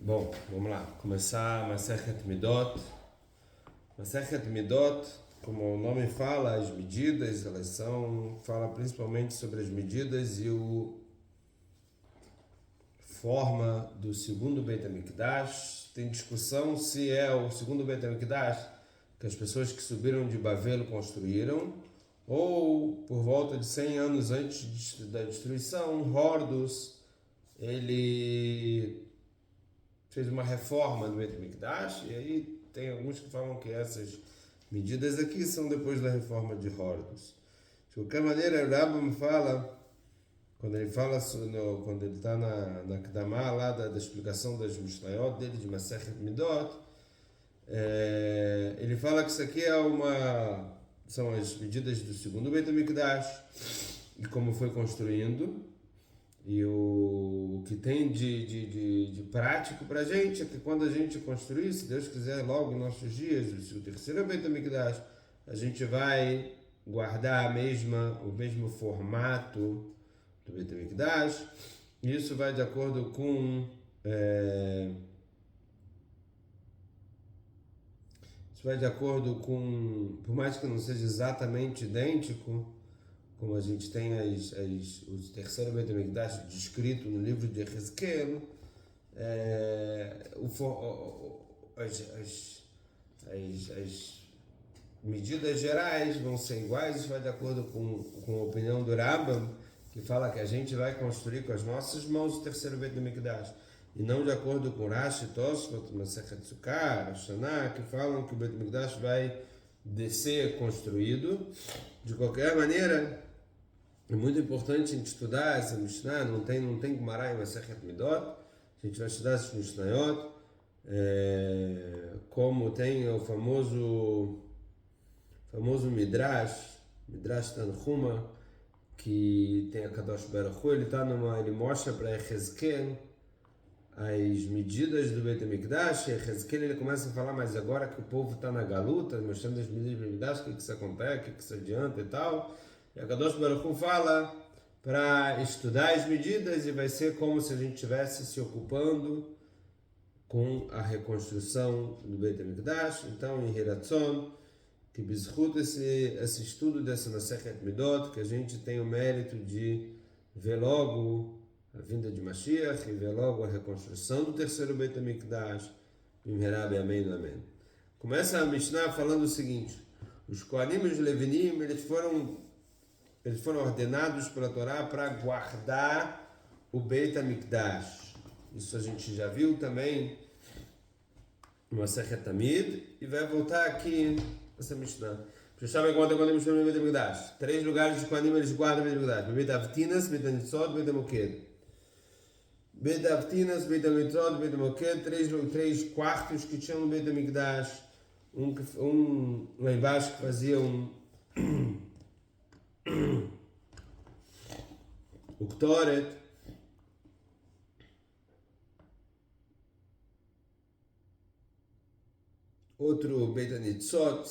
Bom, vamos lá. Começar Masechet Midot. Masechet Midot, como o nome fala, as medidas, fala principalmente sobre as medidas e forma do segundo Beit HaMikdash. Tem discussão se é o segundo Beit HaMikdash que as pessoas que subiram de Bavel construíram, ou por volta de 100 anos antes da destruição, Hordos, ele fez uma reforma do Beit HaMikdash, e aí tem alguns que falam que essas medidas aqui são depois da reforma de Hordos. De qualquer maneira, o Rambam fala, quando ele está na Kedamah lá da explicação das Mishnayot dele, de Masechet Midot, ele fala que isso aqui são as medidas do segundo Beit HaMikdash, e como foi construindo. E o que tem de prático para a gente é que quando a gente construir, se Deus quiser, logo em nossos dias, o terceiro Beit HaMikdash, a gente vai guardar o mesmo formato do Beit HaMikdash. E isso vai de acordo com por mais que não seja exatamente idêntico, como a gente tem o terceiro Beit HaMikdash descrito no livro de Ezequiel, as medidas gerais vão ser iguais. Isso vai de acordo com a opinião do Rambam, que fala que a gente vai construir com as nossas mãos o terceiro Beit HaMikdash, e não de acordo com Rashi, Tosfot, Masechet Sukkah, Shana, que falam que o Beit HaMikdash vai ser construído. De qualquer maneira, é muito importante a gente estudar essa Mishnah. Não tem Gemara em Masechet Midot. A gente vai estudar essas Mishnayot, como tem o famoso Midrash Tanhuma, que tem a Kadosh Baruch Hu. Ele mostra para Ezequiel as medidas do Beit HaMikdash. Ezequiel ele começa a falar, mas agora que o povo está na galuta, mostrando as medidas do Beit HaMikdash, o que isso acontece, o que isso adianta e tal. E a Kadosh Baruch Hu fala para estudar as medidas, e vai ser como se a gente estivesse se ocupando com a reconstrução do Beit HaMikdash. Então, em Hiratzon, que bizhut esse estudo dessa Masechet Midot, que a gente tem o mérito de ver logo a vinda de Mashiach e ver logo a reconstrução do terceiro Beit HaMikdash. Amém. Começa a Mishnah falando o seguinte: os Kohanim e os Levinim, eles foram ordenados pela Torá para guardar o Beit HaMikdash. Isso a gente já viu também no Masechet Tamid, e vai voltar aqui essa Mishnah. Três lugares de Kohanim eles guardam o Beit HaMikdash: Beit Avtinas, Beit HaNitzot, Beit HaMoked. Beit Avtinas, Beit HaNitzot, Beit HaMoked, três quartos que tinham no Beit HaMikdash. Um lá embaixo que fazia o Ktoret, outro Beit HaNitzot,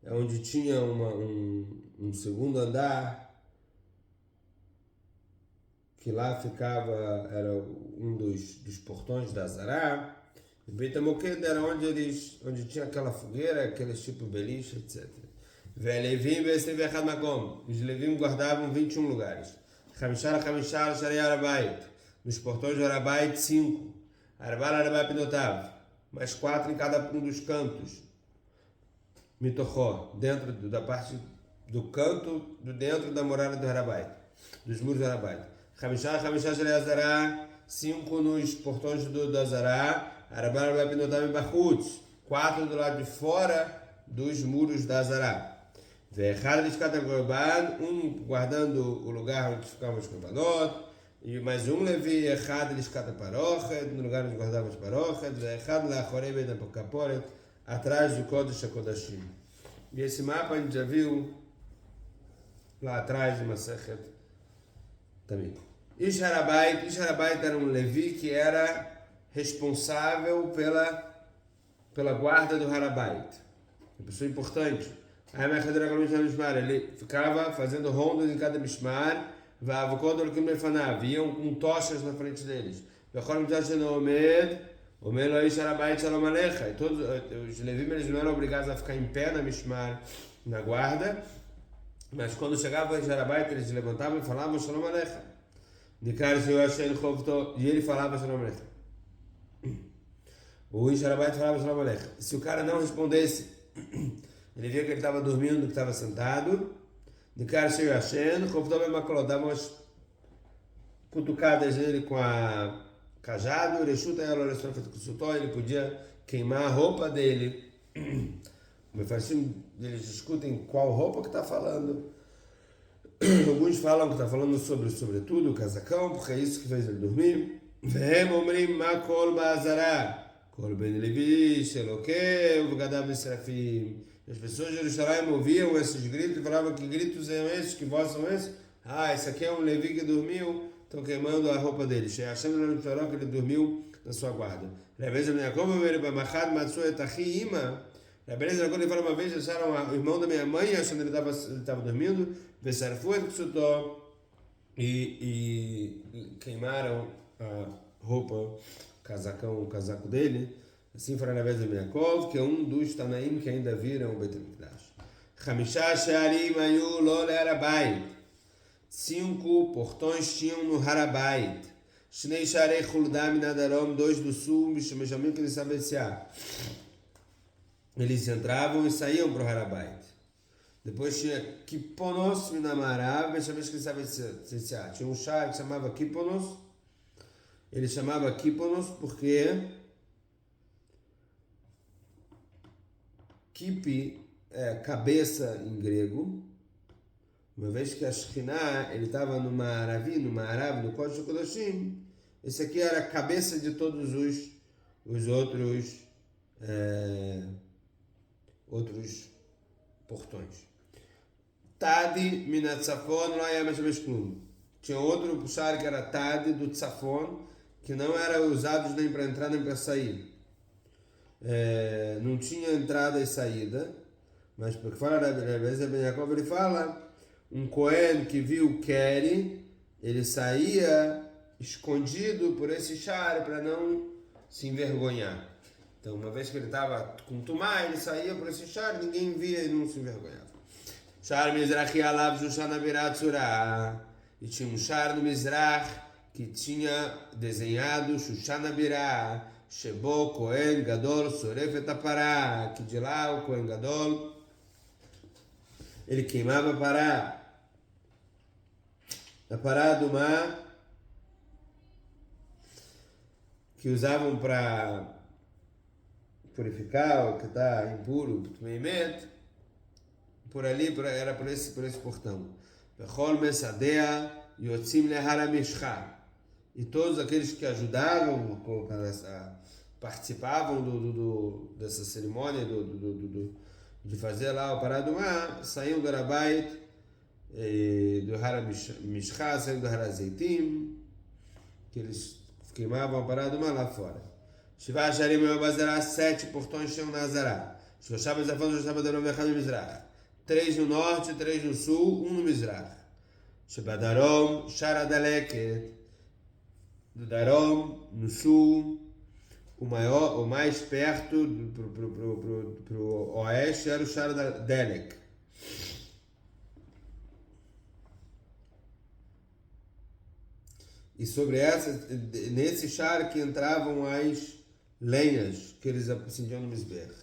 onde tinha um segundo andar, que lá era um dos portões da Azará. O Beit HaMoked era onde tinha aquela fogueira, aqueles tipo beliche, etc. Os Levim guardavam 21 lugares. Nos portões do Arabait, 5. Arabá Pinotav, mais 4 em cada um dos cantos. Mitochó, dentro da parte do canto, dentro da muralha do Arabait, dos muros do Arabait. 5 nos portões do Azará. Arabá Pinotav e Bachutz, 4 do lado de fora dos muros da Azará. Guardando o lugar onde ficavam os korbanot, e mais um Levi, no lugar onde guardavam os parochet, atrás do Kodesh HaKodashim. E esse mapa a gente já viu lá atrás de Masechet também. Ish Harabait era um Levi que era responsável pela guarda do Harabait, uma pessoa importante. Ele ficava fazendo rondas em cada mishmar, Iam com tochas na frente deles. E todos os Levim eles não eram obrigados a ficar em pé na Mishmar, na guarda, mas quando chegava em Jarabait eles levantavam e falavam Shalom Alecha. E ele falava Shalom Alecha. O Jarabait falava Shalom Alecha. Se o cara não respondesse, ele via que ele estava dormindo, que estava sentado. De cara cheio Hashem, dava umas cutucadas nele com a cajado, ele podia queimar a roupa dele. Eles discutem qual roupa que está falando. Alguns falam que está falando sobretudo o casacão, porque é isso que fez ele dormir. As pessoas de Jerusalém ouviam esses gritos e falavam que gritos são esses, que vozes são esses. Esse aqui é um Levi que dormiu, estão queimando a roupa dele. Achando que ele dormiu na sua guarda. Beleza, quando ele fala uma vez, acharam o irmão da minha mãe, achando que ele estava dormindo, e queimaram a roupa, o casaco dele. Assim foi na vez de Yaakov, que é um dos Tanaim que ainda viram o Beit HaMikdash. Chamishá she'arim ayu lo le'arabait. 5 portões tinham no Harabait. Shnei sharei chuldam minadarom, 2 do sul, Mishamim que eles sabem se há. Eles entravam e saíam para o Harabait. Depois tinha Kiponos minamarav, Mishamim que eles sabem se há. Tinha um chá que chamava Kiponos. Ele chamava Kiponos porque Kipi é cabeça em grego, uma vez que a Shekhinah, ele estava no Ma'aravi, no Kodesh HaKodashim, esse aqui era a cabeça de todos os outros portões. Tadi minatzafon lo hayam klum. Tinha outro puxar que era Tadi do Tzafon, que não era usado nem para entrar nem para sair. Não tinha entrada e saída, mas porque fala da Rebbe Ben Yaakov, ele fala, um Cohen que viu Keri, ele saía escondido por esse char para não se envergonhar. Então, uma vez que ele estava com Tumá, ele saía por esse char, ninguém via e não se envergonhava. Char Mizrahi Alav Shushan Abirat Surah. E tinha um char no Mizrach que tinha desenhado Shushan Abirat. Shebo Kohen Gadol Soref et Apará, que de lá o Kohen Gadol ele queimava a pará do mar que usavam para purificar o que está impuro, por ali, era por esse portão. Bechol Mesadea Yotzim Lehara Mishcha. E todos aqueles que ajudavam, participavam dessa cerimônia de fazer lá o Pará do Mar, saíam do Arabait, do Hara Mishcha, saíam do Hara Zeitim, que eles queimavam a Pará do Mar lá fora. Shiva Sharim e Bazará, 7 portões tinham na Azará. Shoshab Zafon, Shoshab Darom, Echad no Mizrach. 3 no norte, 3 no sul, 1 no Mizrach. Shebadarom, Shara Daleket. Do Darom, no sul, o mais perto pro oeste era o Shara Delek. E sobre nesse Shara que entravam as lenhas que eles acendiam no Mizbech.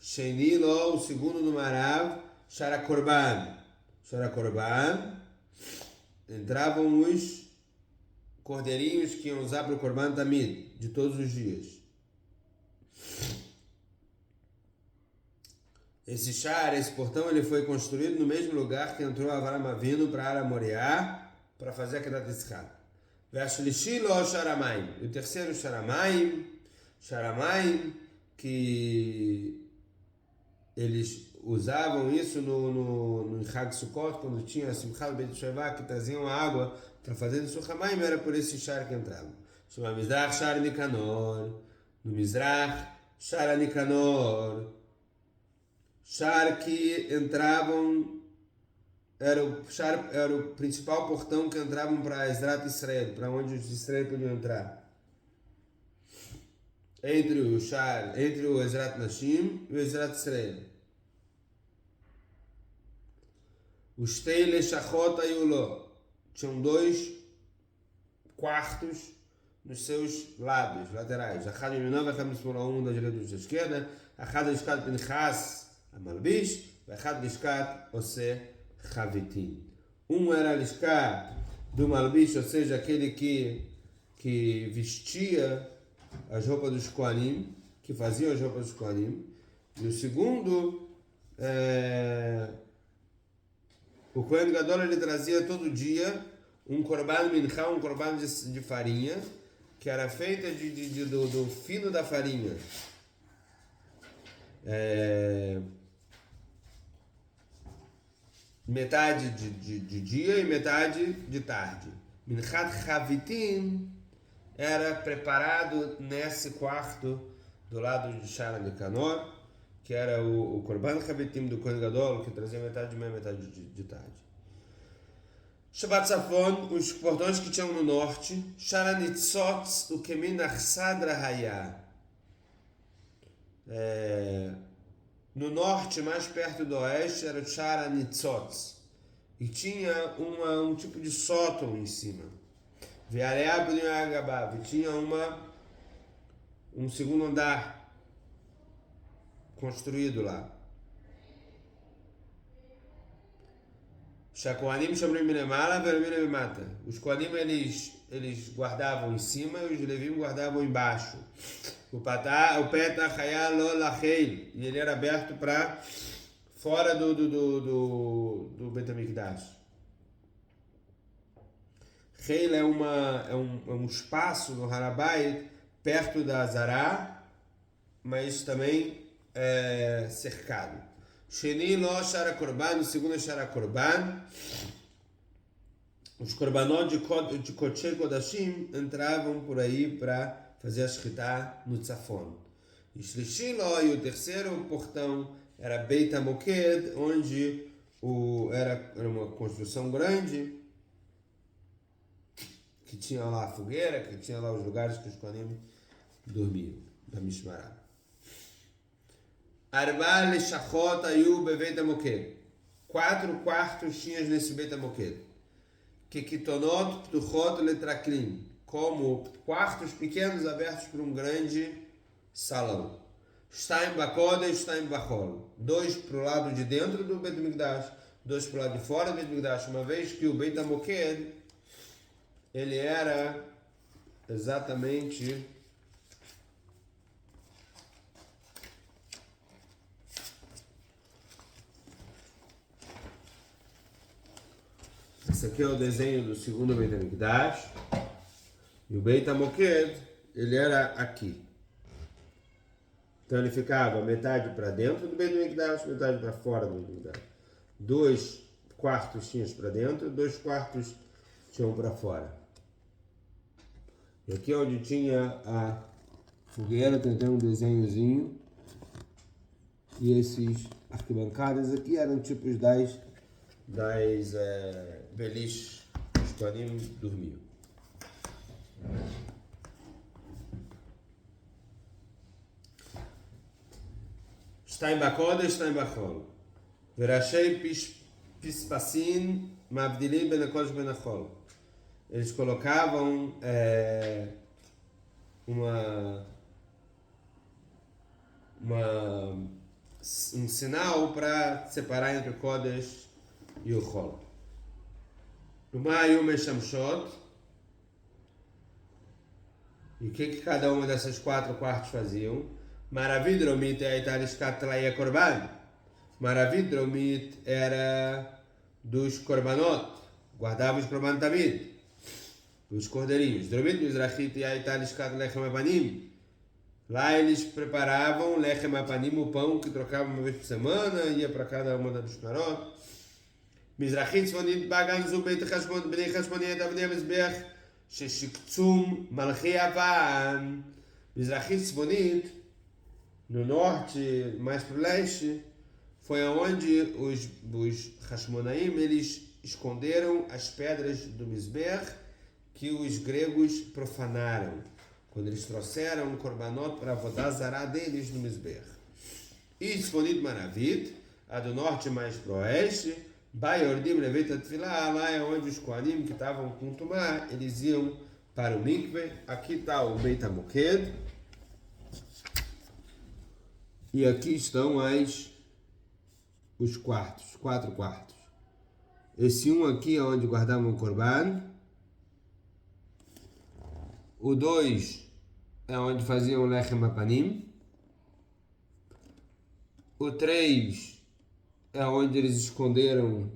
Sheni Lo, o segundo no Marav, Shara Korban. Shara Korban, entravam os cordeirinhos que iam usar para o Korban Tamid, de todos os dias. Esse portão, ele foi construído no mesmo lugar que entrou Avram Avinu para Aramoriá, para fazer a Kedat Yitzchak. Ve'ashlishi lo Sharamayim. E o terceiro Sharamayim, que eles usavam isso no Chag Sukkot, quando tinha a Simchat Beit Sheva, que traziam água para fazer no Suchamayim, era por esse char que entravam. Chama Mizrach Shar Nikanor. No Mizrach Shar Nikanor. Char que entravam era o principal portão que entravam para Ezrat Israel, para onde os Israel podiam entrar. Entre o Ezrat Nashim e o Ezrat Israel. Os Teile Shachot Ayulo tinham 2 quartos nos seus lados, laterais. Achad Yeminov, Achad Mishmora, um da direita e da esquerda. Achad Lishkat Pinchas Amalbish, Achad Lishkat Ose Chavitim. Um era a Lishkat do Malbish, ou seja, aquele que vestia as roupas dos Kohanim, que fazia as roupas dos Kohanim. E o segundo, o Kohen Gadol, ele trazia todo dia um korban minchá, um korban de farinha, que era feita do fino da farinha. Metade de dia e metade de tarde. Minchat Chavitim era preparado nesse quarto do lado de Sharan de Kanor, que era o Korban Chavitim do Kohen Gadol, que trazia metade de manhã e metade de tarde. Shabbat Safon, os portões que tinham no norte, Sharanitzot, o Kemin Achsadra Hayah. No norte, mais perto do oeste, era o Sharanitzot. E tinha um tipo de sótão em cima. Veareab no Agabav. E tinha um segundo andar construído lá. Shakoanim Shamrim Minemala, Vermina Mata. Os Koanim eles guardavam em cima e os Levim guardavam embaixo. O Petach Hayal Lolacheil. E ele era aberto para fora do Beit HaMikdash. Heil é um espaço no Harabait perto da Zará, mas também cercado. Sheni lo Shara Korban, o segundo é Shara Korban. Os Korbanot de Kodesh Kodashim entravam por aí para fazer a Shechitá no Tzafon. E Shlishi lo, e o terceiro portão era Beit HaMoked, onde era uma construção grande, que tinha lá a fogueira, que tinha lá os lugares que os Kohanim dormiam, da Mishmará. Arba leshachot ayu bebeit HaMoked. 4 quartos tinhas nesse Beit HaMoked. Kekitonot ptuchot letraklim. Como quartos pequenos abertos para um grande salão. Shtaim bakodesh, shtaim bachol. 2 para o lado de dentro do Beit HaMikdash, 2 para o lado de fora do Beit HaMikdash. Uma vez que o Beit HaMoked, ele era exatamente esse aqui é o desenho do segundo Beit HaMikdash. E o Beit HaMoked, ele era aqui. Então ele ficava metade para dentro do Beit HaMikdash, metade para fora do Beit HaMikdash. 2 quartos tinham para dentro, 2 quartos tinham para fora. E aqui onde tinha a fogueira, tem um desenhozinho. E esses arquibancadas aqui eram tipos das beliches que os Kohanim dormiam. Shtaim bakodesh, shtaim bachol. Verashei pispasin mavdilim ben hakodesh ben hachol. Eles colocavam um sinal para separar entre o Kodesh e o Chol. No Mayu Meshamshot. E o que cada uma dessas 4 quartos faziam? Maravidromit é Italishkat Tlaia Korban. Maravidromit era dos Korbanot. Guardava os Korban Tamid. Os cordeirinhos. Dromit Mizrachit e Italishkat Lechem Apanim. Lá eles preparavam Lechem Apanim, o pão que trocavam uma vez por semana, ia para cada uma das Mishmarot. Mizrachit Zvonit Baganzu Beit Chashmon Bnei Chashmoniet Avnei Mizbech Sheshiktsum Malchei Avan. Mizrachit Zvonit, no norte, mais para o leste, foi aonde os Hashmonaim eles esconderam as pedras do Mizbeach que os gregos profanaram, quando eles trouxeram um korbanot para vodar zará deles no Mizbeach. E Tzfonit Maravid, a do norte mais para o oeste, Bayordim Leveta Tfilah, lá é onde os Kohanim que estavam com Tumá, eles iam para o Mikve. Aqui está o Beit HaMoked. E aqui estão os quartos, 4 quartos. Esse um aqui é onde guardavam o Korban. O 2 é onde faziam o Lechem Apanim. O 3 é onde eles esconderam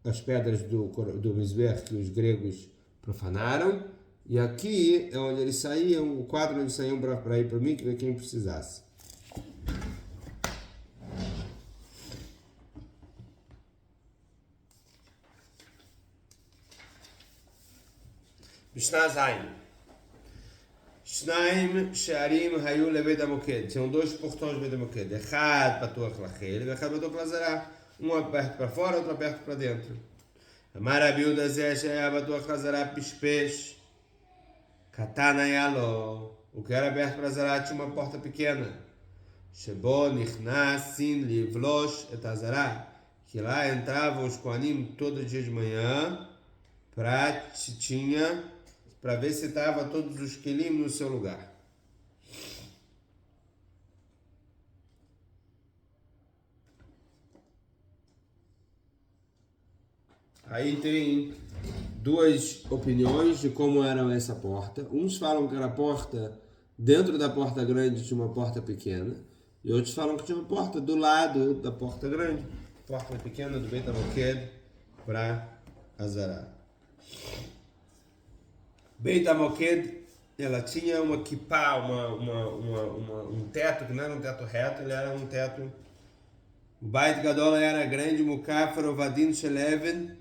as pedras do Mizbeach que os gregos profanaram. E aqui é onde eles saíam, o 4 onde eles saíam para ir para o Mikve, quem precisasse. Mishnah Zayin. Shnaim Shearim Hayu Lebeit HaMoked. Tinham 2 portões do Beit HaMoked. Echad Patuach Lachel e Echad Patuach Lazará. Um aberto para fora, outro aberto para dentro. Amar Abiuda Zeh Sheya Patuach Lazará Pishpesh. Katana Yalo. O que era aberto para Lazará tinha uma porta pequena. Shebo Nichnas Sin Livlosh Et Azará. Que lá entravam os Kohanim todo dia de manhã para ver se estava todos os kelim no seu lugar. Aí tem 2 opiniões de como era essa porta. Uns falam que era a porta, dentro da porta grande tinha uma porta pequena, e outros falam que tinha uma porta do lado da porta grande, porta pequena do Beit HaMoked para Azará. Beit HaMoked, ela tinha uma kippah, um teto, que não era um teto reto, ele era um teto. O Beit Gadol era grande, Mukafar, Ovadim, Sheleven,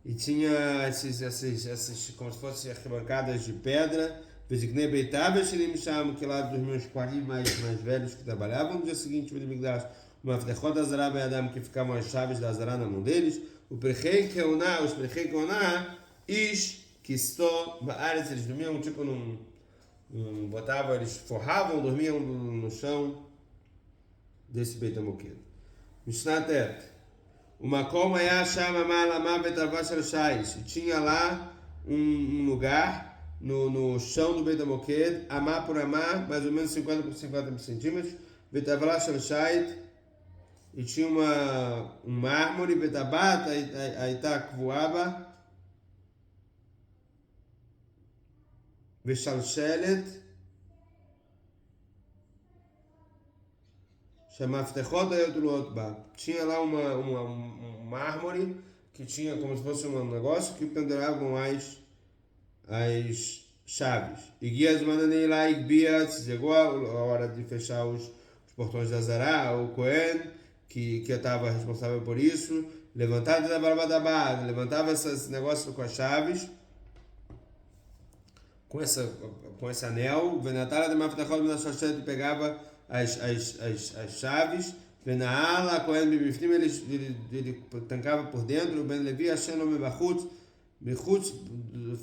e tinha esses como se fossem arquibancadas de pedra. Vezignei Beitav, Shirim Sham, que lá dormiam os 40 mais velhos que trabalhavam. No dia seguinte, o Migdash, uma Mafdechot Azará Be'adam, que ficavam as chaves da Azará na mão deles. O Prechei Keuná, os Prechei Keuná, Ish, Kisto, Baaretz, eles dormiam tipo botavam, eles forravam, dormiam no chão desse Beit HaMoked. Mishnah Tet. O Makom Ayah Shama Malamá Betavash Al-Shais. Tinha lá um lugar no chão do Beit HaMoked, amá por amá, mais ou menos 50 por 50 centímetros, Betavash Al-Shait, e tinha um mármore, Betabat, Aitak Voaba, Veshalshelet, Shamaftechot Ayotulot Ba. Tinha lá um mármore que tinha como se fosse um negócio que penduravam as chaves. E Guias Mananei lá e Biat, chegou a hora de fechar os portões da Azará, o Cohen, que estava responsável por isso, levantava da Barbadabad, levantava esse negócio com as chaves, com esse anel, Venatara de Maftachot Menashoshet, pegava as chaves, Venaala, Cohen Bibifnim, ele tancava por dentro, o Ben Levi, Hashem Omebachut, Bechutz,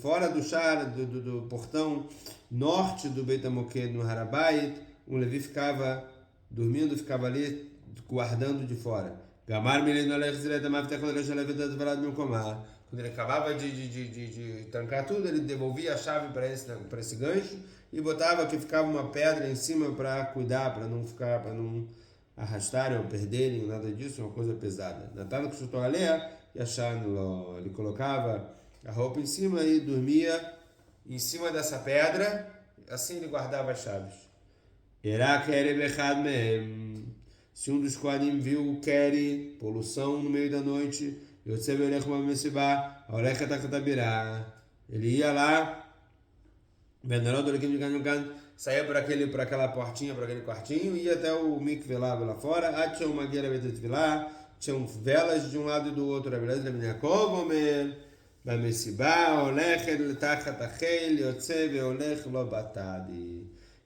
fora do portão norte do Beit HaMoked no Harabait, um Levi ficava dormindo, ficava ali guardando de fora. Gamar quando ele acabava de trancar tudo, ele devolvia a chave para esse gancho e botava que ficava uma pedra em cima para cuidar, para não arrastarem ou perderem, nada disso, uma coisa pesada. Natano que chutou a leia e achando, ele colocava a roupa em cima e dormia em cima dessa pedra, assim ele guardava as chaves. Se um dos Kohanim viu o Keri, poluição no meio da noite, ele ia lá, saía por aquela portinha, por aquele quartinho, ia até o mikve lá fora, tinham velas de um lado e do outro,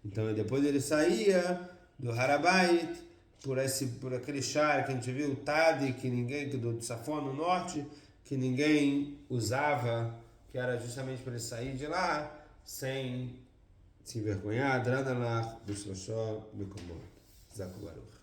então depois ele saía do Harabait por aquele char que a gente viu, o Tadi, que ninguém, que do Safon no norte, que ninguém usava, que era justamente para ele sair de lá sem se envergonhar, Dranalach, Bishloshó, Mekomot, Zaku Baruch.